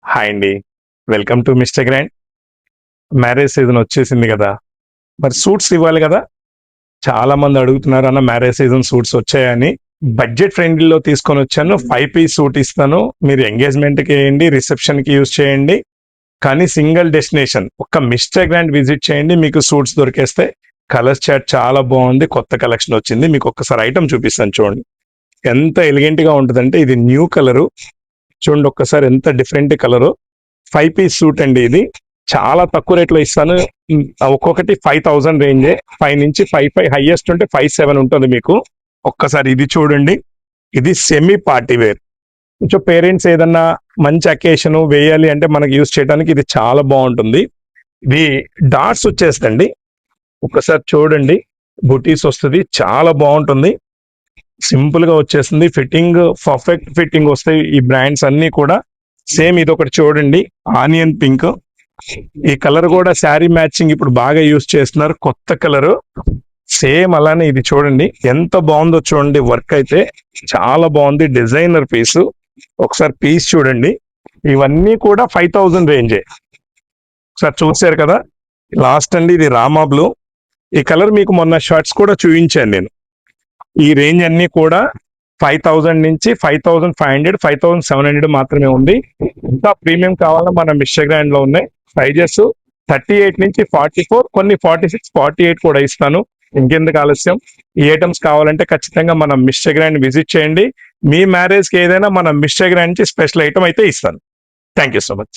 Hi అండి. Welcome to mister grand. Marriage season వచ్చేసింది కదా! మరి సూట్స్ ఇవ్వాలి కదా! చాలా మంది అడుగుతున్నారు అన్న మ్యారేజ్ సీజన్ సూట్స్ వచ్చాయని. బడ్జెట్ ఫ్రెండ్లీలో తీసుకొని వచ్చాను. 5 పీస్ సూట్ ఇస్తాను. మీరు ఎంగేజ్మెంట్‌కి ఏయండి, రిసెప్షన్‌కి యూజ్ చేయండి. కానీ సింగిల్ డెస్టినేషన్ ఒక్క మిస్టర్ గ్రాండ్ విజిట్ చేయండి. మీకు సూట్స్ దొరికేస్తాయి. కలర్స్ చార్ట్ చాలా బాగుంది. కొత్త కలెక్షన్ వచ్చింది. మీకు ఒక్కసారి ఐటమ్ చూపిస్తాను చూడండి. ఎంత ఎలిగెంట్‌గా ఉంటదంటే ఇది న్యూ కలరు. చూడండి ఒక్కసారి ఎంత డిఫరెంట్ కలరు. 5 పీస్ సూట్ అండి ఇది. చాలా తక్కువ రేట్లో ఇస్తాను. ఒక్కొక్కటి 5000 రేంజే. 5 నుంచి 5 హైయెస్ట్ ఉంటే 57 ఉంటుంది మీకు. ఒక్కసారి ఇది చూడండి. ఇది సెమీ పార్టీ వేర్. కొంచెం పేరెంట్స్ ఏదన్నా మంచి అకేషన్ వేయాలి అంటే మనకి యూజ్ చేయడానికి ఇది చాలా బాగుంటుంది. ఇది డాట్స్ వచ్చేస్తండి. ఒక్కసారి చూడండి. బుటీస్ వస్తుంది. చాలా బాగుంటుంది. సింపుల్ గా వచ్చేస్తుంది. ఫిట్టింగ్ పర్ఫెక్ట్ ఫిట్టింగ్ వస్తాయి. ఈ బ్రాండ్స్ అన్ని కూడా సేమ్. ఇది ఒకటి చూడండి, ఆనియన్ పింక్. ఈ కలర్ కూడా శారీ మ్యాచింగ్ ఇప్పుడు బాగా యూజ్ చేస్తున్నారు. కొత్త కలరు. సేమ్ అలానే ఇది చూడండి ఎంత బాగుందో చూడండి. వర్క్ అయితే చాలా బాగుంది. Designer piece. ఒకసారి పీస్ చూడండి. ఇవన్నీ కూడా 5000 రేంజే. ఒకసారి చూసారు కదా. లాస్ట్ అండి ఇది రామా బ్లూ. ఈ కలర్ మీకు మొన్న షర్ట్స్ కూడా చూపించాను నేను. ఈ రేంజ్ అన్ని కూడా 5000 నుంచి 5500, 5700 మాత్రమే ఉంది. ఇంకా ప్రీమియం కావాలన్నా మన మిస్టర్ గ్రాండ్ లో ఉన్నాయి. సైజెస్ 38 నుంచి 44, కొన్ని 46, 48 కూడా ఇస్తాను. ఇంకెందుకు ఆలస్యం. ఈ ఐటమ్స్ కావాలంటే ఖచ్చితంగా మన మిస్టర్ గ్రాండ్ విజిట్ చేయండి. మీ మ్యారేజ్ కి ఏదైనా మన మిస్టర్ గ్రాండ్ నుంచి స్పెషల్ ఐటమ్ అయితే ఇస్తాను. Thank you so much.